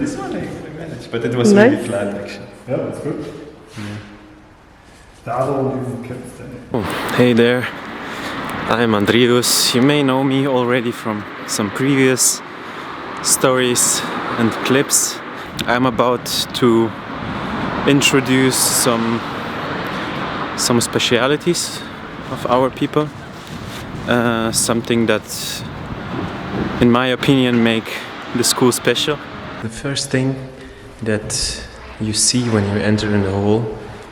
this one I managed, but it was really flat actually. Yeah, that's good. Hey there, I'm Andrius. You may know me already from some previous stories and clips. I'm about to introduce some specialities of our people, something that in my opinion make the school special. The first thing that you see when you enter in the hall,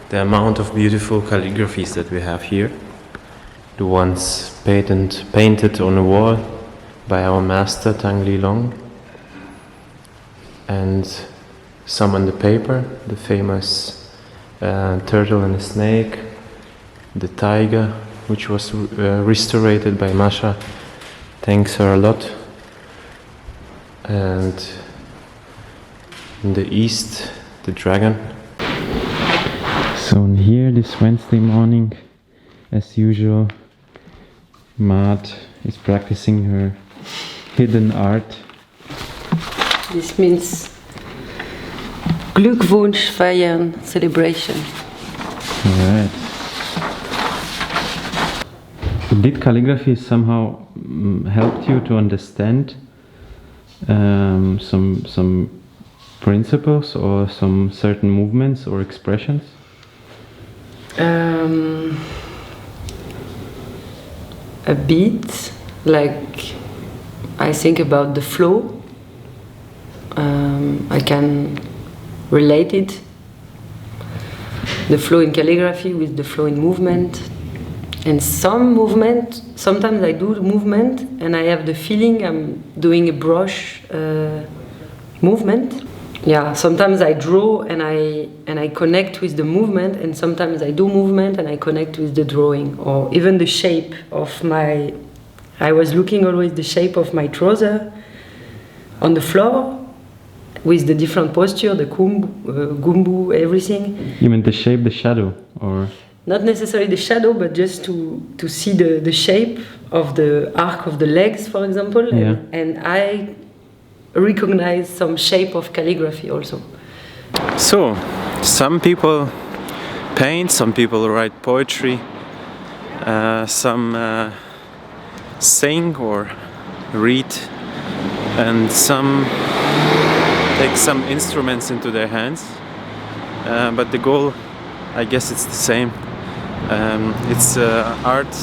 the amount of beautiful calligraphies that we have here. The ones painted on the wall by our master Tang Li Long, and some on the paper, the famous turtle and the snake, the tiger, which was restored by Masha. Thanks her a lot. And in the east, the dragon. So here, this Wednesday morning, as usual, Maat is practicing her hidden art. This means Glückwunsch feiern, celebration. Alright. Did calligraphy somehow helped you to understand some principles or some certain movements or expressions? A bit, like I think about the flow. I can relate it, the flow in calligraphy with the flow in movement. And some movement, sometimes I do the movement and I have the feeling I'm doing a brush movement. Yeah, sometimes I draw and I connect with the movement, and sometimes I do movement and I connect with the drawing, or even the shape of my... I was looking always the shape of my trouser on the floor with the different posture, the gumbu, everything. You mean the shape, the shadow, or...? Not necessarily the shadow, but just to see the shape of the arc of the legs, for example. Yeah. And I recognize some shape of calligraphy also. So, some people paint, some people write poetry, some sing or read, and some take some instruments into their hands. But the goal, I guess it's the same. It's art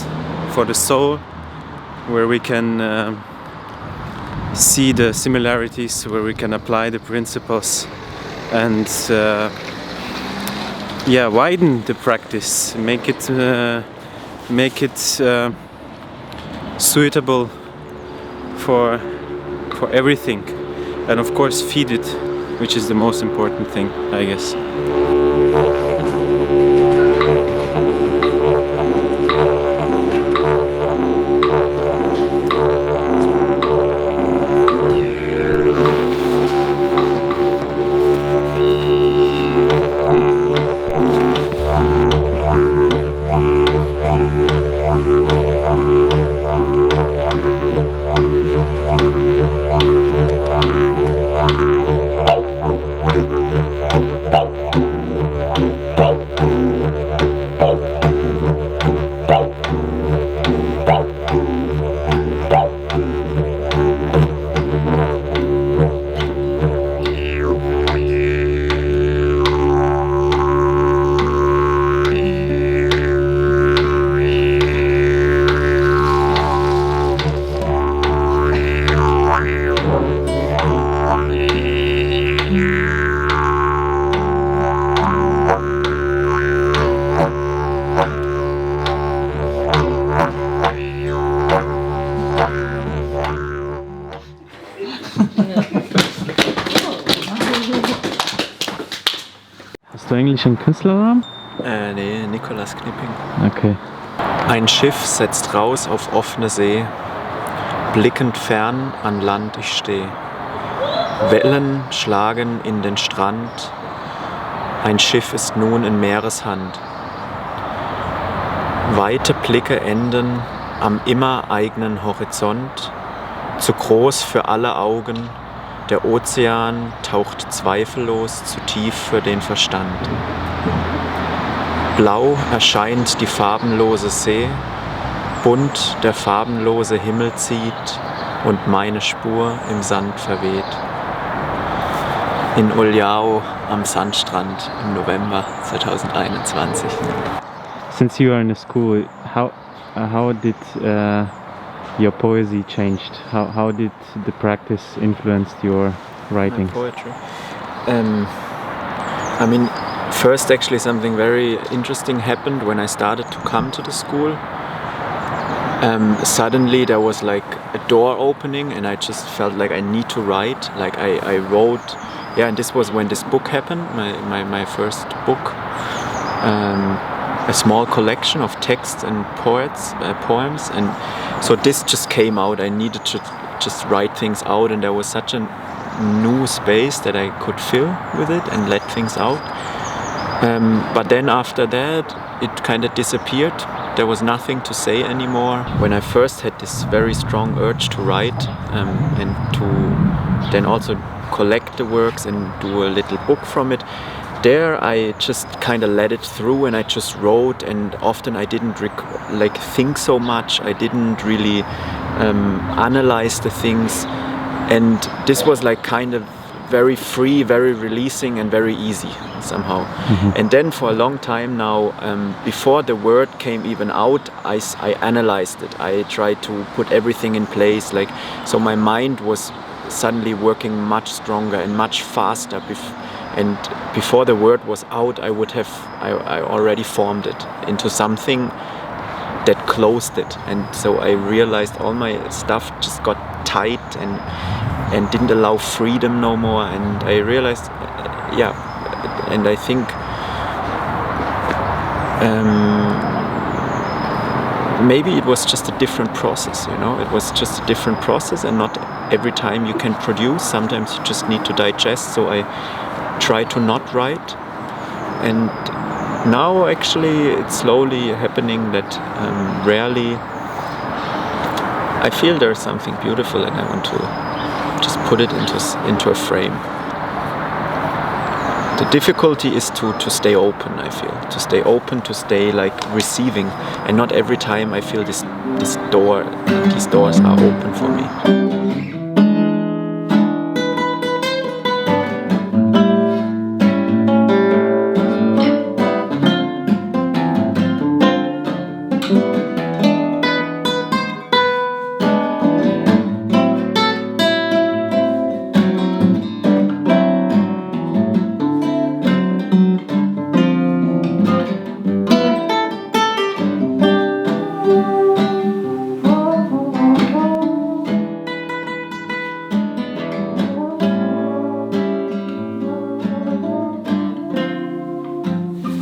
for the soul, where we can see the similarities, where we can apply the principles and widen the practice, make it suitable for everything, and of course feed it, which is the most important thing, I guess. Hast du eigentlich einen Künstlernamen? Nee, Nicolas Knipping. Okay. Ein Schiff setzt raus auf offene See. Blickend fern an Land ich steh. Wellen schlagen in den Strand. Ein Schiff ist nun in Meereshand. Weite Blicke enden am immer eigenen Horizont. Zu groß für alle Augen. Der Ozean taucht zweifellos zu tief für den Verstand. Blau erscheint die farbenlose See, bunt der farbenlose Himmel zieht und meine Spur im Sand verweht. In Uljao am Sandstrand im November 2021. Since you are in a school, how did your poesy changed? How did the practice influence your writing? My poetry. I mean, first actually something very interesting happened when I started to come to the school. Suddenly there was like a door opening and I just felt like I need to write. Like I wrote, yeah, and this was when this book happened, my first book. A small collection of texts and poems, and so this just came out. I needed to just write things out, and there was such a new space that I could fill with it and let things out. But then after that, it kind of disappeared. There was nothing to say anymore. When I first had this very strong urge to write and to then also collect the works and do a little book from it, there I just kind of let it through and I just wrote, and often I didn't think so much. I didn't really analyze the things, and this was like kind of very free, very releasing and very easy somehow. And then for a long time now, before the word came even out, I analyzed it. I tried to put everything in place, so my mind was suddenly working much stronger and much faster. And before the word was out, I already formed it into something that closed it. And so I realized all my stuff just got tight and didn't allow freedom no more. And I realized, and I think maybe it was just a different process, It was just a different process, and not every time you can produce. Sometimes you just need to digest. So I try to not write, and now actually it's slowly happening that rarely I feel there's something beautiful and I want to just put it into a frame. The difficulty is to stay open, I feel. To stay open, to stay receiving, and not every time I feel these doors are open for me.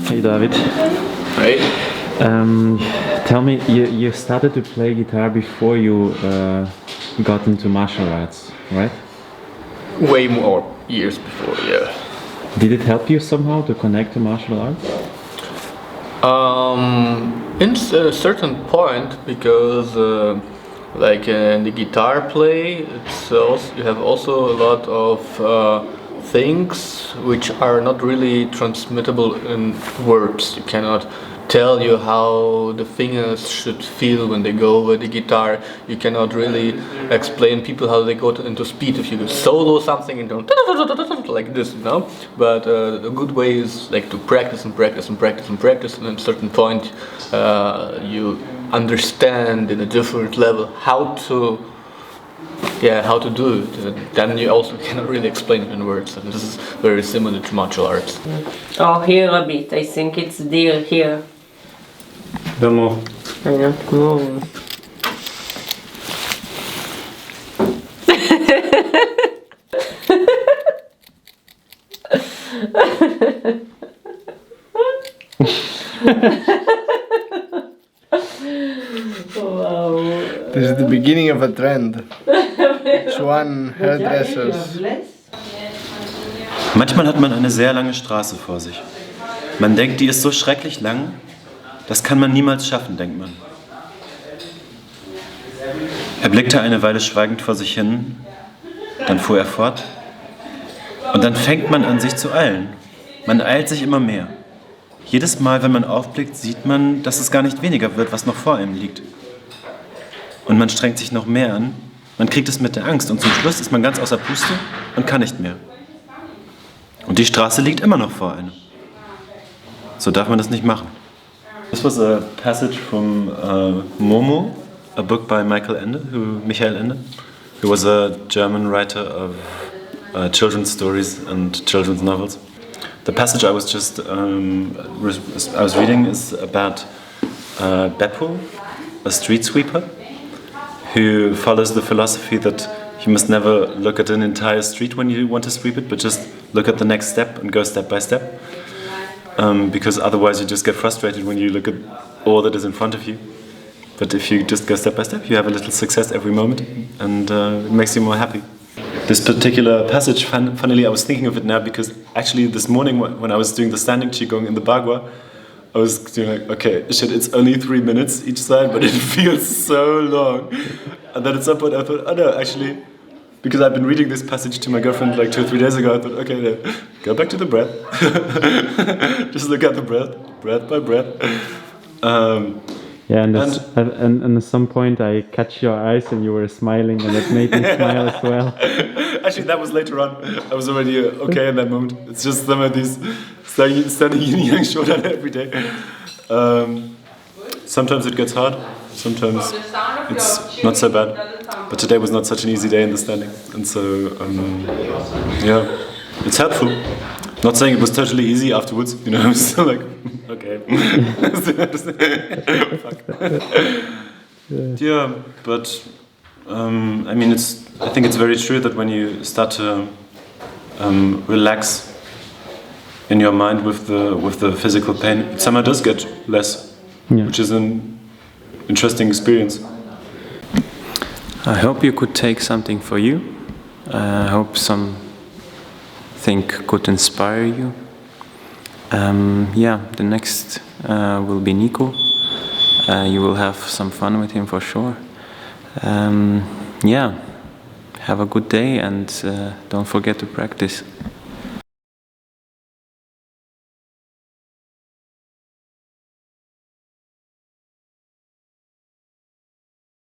Hey David. Hey. Tell me, you started to play guitar before you got into martial arts, right? Way more years before, yeah. Did it help you somehow to connect to martial arts? In a certain point, because in the guitar play, you have also a lot of things which are not really transmittable in words. You cannot tell you how the fingers should feel when they go over the guitar. You cannot really explain people how they go into speed. If you solo something and don't like this, But a good way is to practice and practice and practice and practice, and at a certain point you understand in a different level how to do it. Then you also cannot really explain it in words, and this is very similar to martial arts. Oh, here a bit. I think it's dear here. Don't move. I don't move. Wow. This is the beginning of a trend. One hairdressers. Manchmal hat man eine sehr lange Straße vor sich. Man denkt, die ist so schrecklich lang, das kann man niemals schaffen, denkt man. Er blickte eine Weile schweigend vor sich hin, dann fuhr er fort. Und dann fängt man an, sich zu eilen. Man eilt sich immer mehr. Jedes Mal, wenn man aufblickt, sieht man, dass es gar nicht weniger wird, was noch vor einem liegt. Und man strengt sich noch mehr an. Man kriegt es mit der Angst und zum Schluss ist man ganz außer Puste und kann nicht mehr. Und die Straße liegt immer noch vor einem. So darf man das nicht machen. This was a passage from Momo, a book by Michael Ende, Michael Ende, who was a German writer of children's stories and children's novels. The passage I was just reading is about Beppo, a street sweeper, who follows the philosophy that you must never look at an entire street when you want to sweep it, but just look at the next step and go step by step. Because otherwise you just get frustrated when you look at all that is in front of you. But if you just go step by step, you have a little success every moment, and it makes you more happy. This particular passage, funnily, I was thinking of it now because actually this morning when I was doing the standing Qigong in the Bagua, I was doing like, okay, shit, it's only 3 minutes each side, but it feels so long. And then at some point I thought, oh no, actually, because I've been reading this passage to my girlfriend like 2 or 3 days ago, I thought, okay, no, go back to the breath. Just look at the breath, breath by breath. Yeah, and at some point I catch your eyes and you were smiling, and that made me smile as well. Actually, that was later on. I was already okay in that moment. It's just some of these standing yin yang shodan every day. Sometimes it gets hard, sometimes it's not so bad. But today was not such an easy day in the standing, and so yeah, it's helpful. Not saying it was totally easy afterwards, you know. I was still like, okay. Fuck. Yeah, but I mean, I think it's very true that when you start to relax in your mind with the physical pain, it somehow does get less, which is an interesting experience. I hope you could take something for you. I hope something could inspire you. Yeah, the next will be Nico. You will have some fun with him for sure. Yeah, have a good day and don't forget to practice.